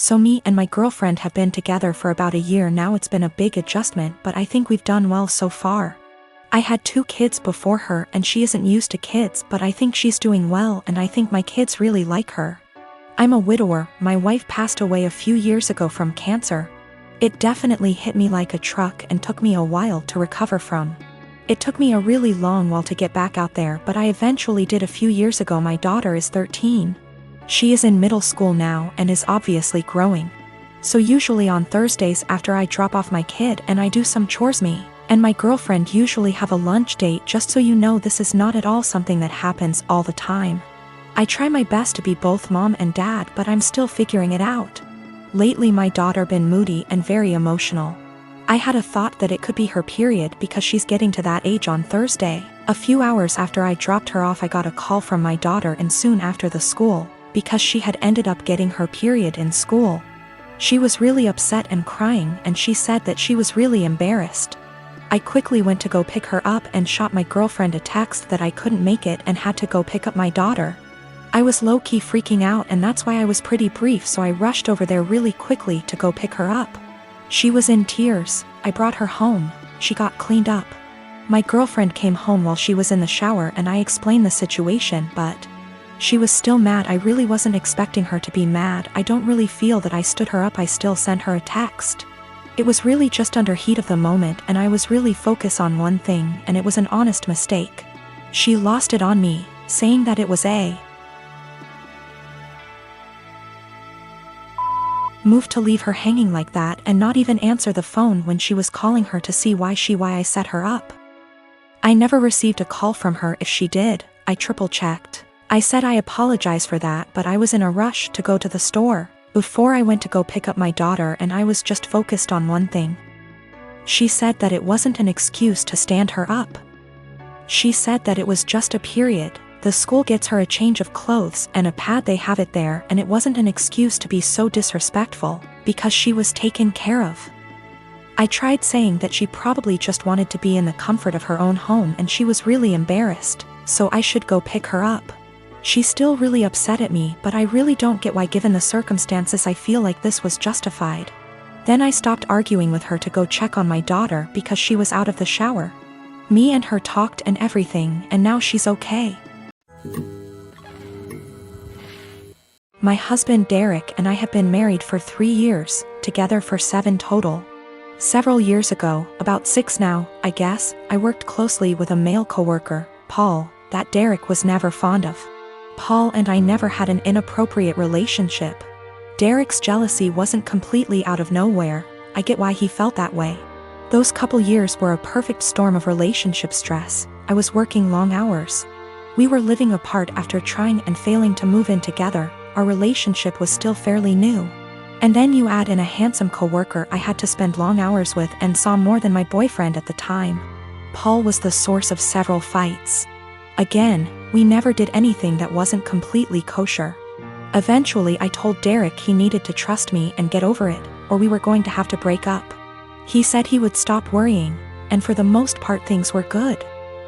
So me and my girlfriend have been together for about a year now. It's been a big adjustment, but I think we've done well so far. I had 2 kids before her and she isn't used to kids, but I think she's doing well and I think my kids really like her. I'm a widower. My wife passed away a few years ago from cancer. It definitely hit me like a truck and took me a while to recover from. It took me a really long while to get back out there, but I eventually did a few years ago. My daughter is 13. She is in middle school now and is obviously growing. So usually on Thursdays after I drop off my kid and I do some chores, me and my girlfriend usually have a lunch date. Just so you know, this is not at all something that happens all the time. I try my best to be both mom and dad, but I'm still figuring it out. Lately my daughter been moody and very emotional. I had a thought that it could be her period because she's getting to that age on Thursday. A few hours after I dropped her off, I got a call from my daughter, and soon after the school, because she had ended up getting her period in school. She was really upset and crying, and she said that she was really embarrassed. I quickly went to go pick her up and shot my girlfriend a text that I couldn't make it and had to go pick up my daughter. I was low-key freaking out, and that's why I was pretty brief, so I rushed over there really quickly to go pick her up. She was in tears. I brought her home. She got cleaned up. My girlfriend came home while she was in the shower and I explained the situation, but she was still mad. I really wasn't expecting her to be mad. I don't really feel that I stood her up. I still sent her a text. It was really just under heat of the moment and I was really focused on one thing, and it was an honest mistake. She lost it on me, saying that it was a move to leave her hanging like that and not even answer the phone when she was calling her to see why I set her up. I never received a call from her. If she did, I triple-checked. I said I apologize for that, but I was in a rush to go to the store before I went to go pick up my daughter and I was just focused on one thing. She said that it wasn't an excuse to stand her up. She said that it was just a period. The school gets her a change of clothes and a pad, they have it there, and it wasn't an excuse to be so disrespectful because she was taken care of. I tried saying that she probably just wanted to be in the comfort of her own home and she was really embarrassed, so I should go pick her up. She's still really upset at me, but I really don't get why, given the circumstances. I feel like this was justified. Then I stopped arguing with her to go check on my daughter because she was out of the shower. Me and her talked and everything, and now she's okay. My husband Derek and I have been married for 3 years, together for 7 total. Several years ago, about 6 now, I guess, I worked closely with a male coworker, Paul, that Derek was never fond of. Paul and I never had an inappropriate relationship. Derek's jealousy wasn't completely out of nowhere. I get why he felt that way. Those couple years were a perfect storm of relationship stress. I was working long hours. We were living apart after trying and failing to move in together. Our relationship was still fairly new. And then you add in a handsome coworker I had to spend long hours with and saw more than my boyfriend at the time. Paul was the source of several fights. Again, we never did anything that wasn't completely kosher. Eventually I told Derek he needed to trust me and get over it, or we were going to have to break up. He said he would stop worrying, and for the most part things were good.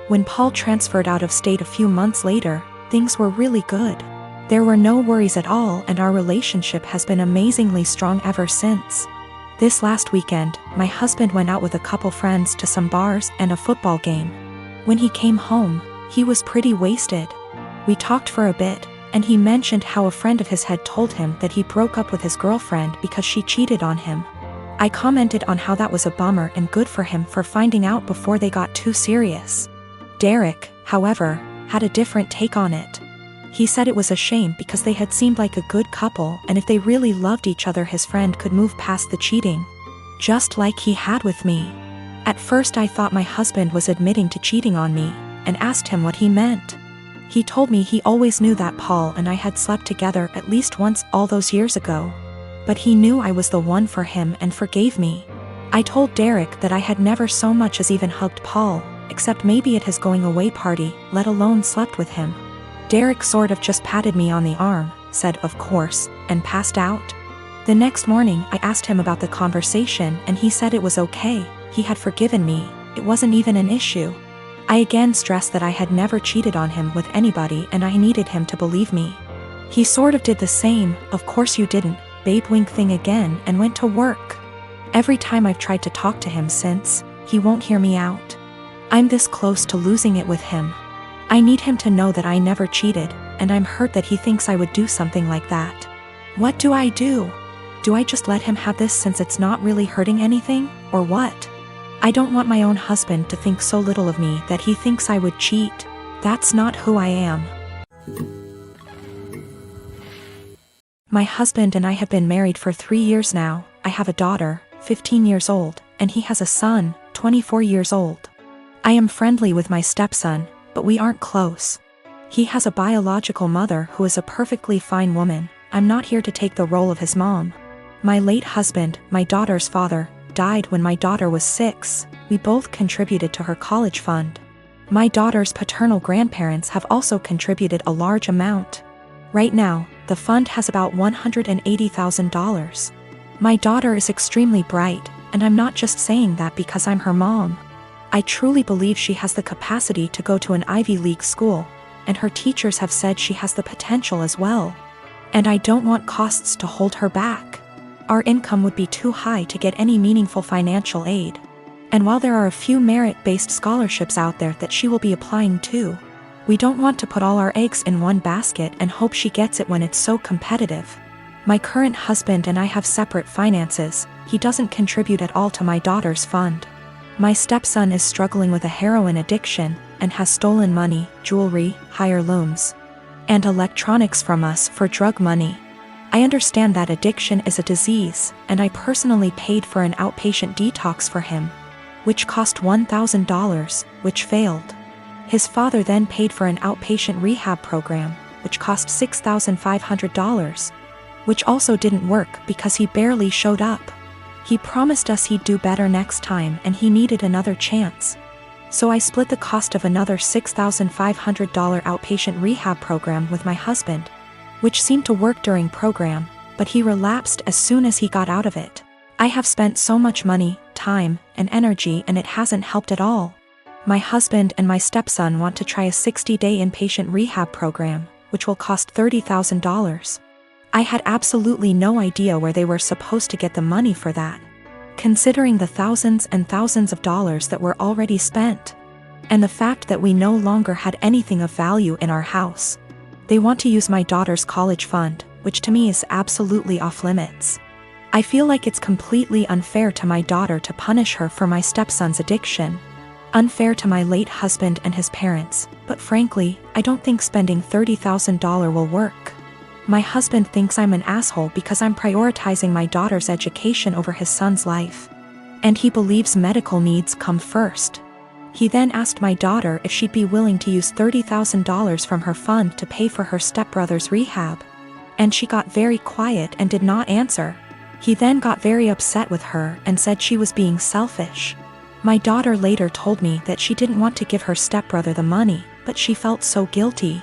When Paul transferred out of state a few months later, things were really good. There were no worries at all, and our relationship has been amazingly strong ever since. This last weekend, my husband went out with a couple friends to some bars and a football game. When he came home, he was pretty wasted. We talked for a bit, and he mentioned how a friend of his had told him that he broke up with his girlfriend because she cheated on him. I commented on how that was a bummer and good for him for finding out before they got too serious. Derek, however, had a different take on it. He said it was a shame because they had seemed like a good couple, and if they really loved each other, his friend could move past the cheating. Just like he had with me. At first I thought my husband was admitting to cheating on me, and asked him what he meant. He told me he always knew that Paul and I had slept together at least once all those years ago. But he knew I was the one for him and forgave me. I told Derek that I had never so much as even hugged Paul, except maybe at his going away party, let alone slept with him. Derek sort of just patted me on the arm, said of course, and passed out. The next morning I asked him about the conversation and he said it was okay, he had forgiven me, it wasn't even an issue. I again stressed that I had never cheated on him with anybody and I needed him to believe me. He sort of did the same. Of course you didn't, babe wink thing again and went to work. Every time I've tried to talk to him since, he won't hear me out. I'm this close to losing it with him. I need him to know that I never cheated, and I'm hurt that he thinks I would do something like that. What do I do? Do I just let him have this since it's not really hurting anything, or what? I don't want my own husband to think so little of me that he thinks I would cheat. That's not who I am. My husband and I have been married for 3 years now. I have a daughter, 15 years old, and he has a son, 24 years old. I am friendly with my stepson, but we aren't close. He has a biological mother who is a perfectly fine woman. I'm not here to take the role of his mom. My late husband, my daughter's father, died when my daughter was 6. We both contributed to her college fund. My daughter's paternal grandparents have also contributed a large amount. Right now, the fund has about $180,000. My daughter is extremely bright, and I'm not just saying that because I'm her mom. I truly believe she has the capacity to go to an Ivy League school, and her teachers have said she has the potential as well. And I don't want costs to hold her back. Our income would be too high to get any meaningful financial aid. And while there are a few merit-based scholarships out there that she will be applying to, we don't want to put all our eggs in one basket and hope she gets it when it's so competitive. My current husband and I have separate finances. He doesn't contribute at all to my daughter's fund. My stepson is struggling with a heroin addiction and has stolen money, jewelry, heirlooms, and electronics from us for drug money. I understand that addiction is a disease, and I personally paid for an outpatient detox for him, which cost $1,000, which failed. His father then paid for an outpatient rehab program, which cost $6,500, which also didn't work because he barely showed up. He promised us he'd do better next time and he needed another chance. So I split the cost of another $6,500 outpatient rehab program with my husband, which seemed to work during program, but he relapsed as soon as he got out of it. I have spent so much money, time, and energy and it hasn't helped at all. My husband and my stepson want to try a 60-day inpatient rehab program, which will cost $30,000. I had absolutely no idea where they were supposed to get the money for that, considering the thousands and thousands of dollars that were already spent, and the fact that we no longer had anything of value in our house. They want to use my daughter's college fund, which to me is absolutely off limits. I feel like it's completely unfair to my daughter to punish her for my stepson's addiction. Unfair to my late husband and his parents, but frankly, I don't think spending $30,000 will work. My husband thinks I'm an asshole because I'm prioritizing my daughter's education over his son's life. And he believes medical needs come first. He then asked my daughter if she'd be willing to use $30,000 from her fund to pay for her stepbrother's rehab. And she got very quiet and did not answer. He then got very upset with her and said she was being selfish. My daughter later told me that she didn't want to give her stepbrother the money, but she felt so guilty.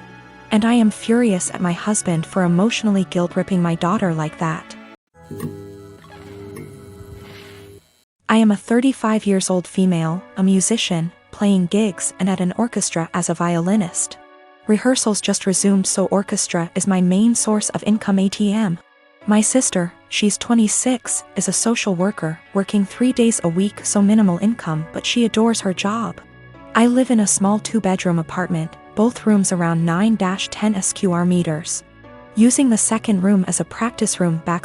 And I am furious at my husband for emotionally guilt-tripping my daughter like that. I am a 35-year-old female, a musician, playing gigs and at an orchestra as a violinist. Rehearsals just resumed, so orchestra is my main source of income ATM. My sister, she's 26, is a social worker, working 3 days a week, so minimal income, but she adores her job. I live in a small 2-bedroom apartment, both rooms around 9-10 square meters. Using the second room as a practice room /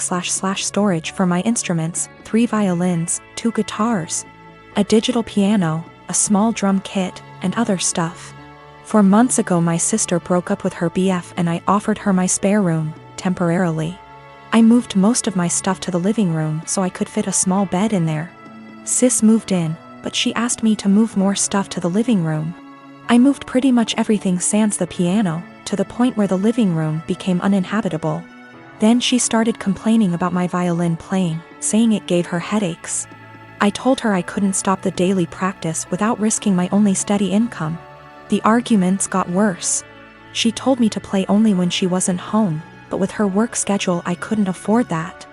storage for my instruments, 3 violins, 2 guitars, a digital piano, a small drum kit, and other stuff. 4 months ago my sister broke up with her BF and I offered her my spare room, temporarily. I moved most of my stuff to the living room so I could fit a small bed in there. Sis moved in, but she asked me to move more stuff to the living room. I moved pretty much everything sans the piano, to the point where the living room became uninhabitable. Then she started complaining about my violin playing, saying it gave her headaches. I told her I couldn't stop the daily practice without risking my only steady income. The arguments got worse. She told me to play only when she wasn't home, but with her work schedule I couldn't afford that.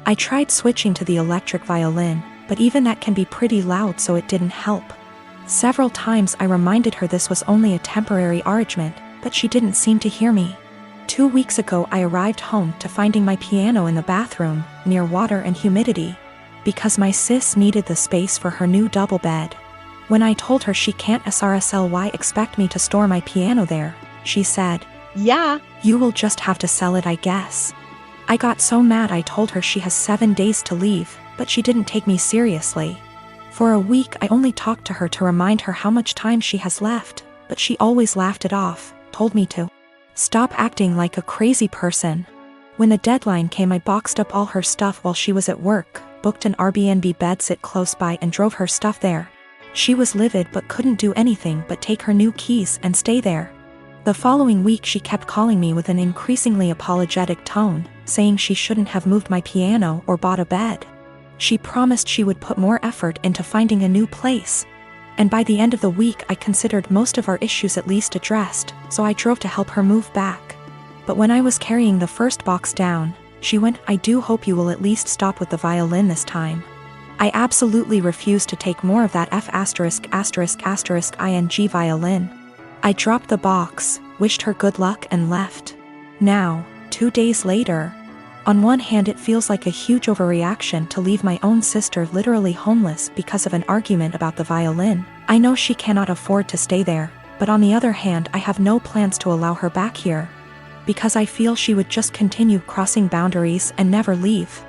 I tried switching to the electric violin, but even that can be pretty loud, so it didn't help. Several times I reminded her this was only a temporary arrangement, but she didn't seem to hear me. 2 weeks ago I arrived home to finding my piano in the bathroom, near water and humidity. Because my sis needed the space for her new double bed. When I told her she can't SRSLY expect me to store my piano there, she said, "Yeah, you will just have to sell it, I guess." I got so mad I told her she has 7 days to leave, but she didn't take me seriously. For a week I only talked to her to remind her how much time she has left, but she always laughed it off, told me to stop acting like a crazy person. When the deadline came I boxed up all her stuff while she was at work, booked an Airbnb bedsit close by and drove her stuff there. She was livid but couldn't do anything but take her new keys and stay there. The following week she kept calling me with an increasingly apologetic tone, saying she shouldn't have moved my piano or bought a bed. She promised she would put more effort into finding a new place. And by the end of the week I considered most of our issues at least addressed, so I drove to help her move back. But when I was carrying the first box down, she went, "I do hope you will at least stop with the violin this time." I absolutely refused to take more of that F******ing violin. I dropped the box, wished her good luck and left. Now, 2 days later. On one hand it feels like a huge overreaction to leave my own sister literally homeless because of an argument about the violin. I know she cannot afford to stay there, but on the other hand I have no plans to allow her back here. Because I feel she would just continue crossing boundaries and never leave.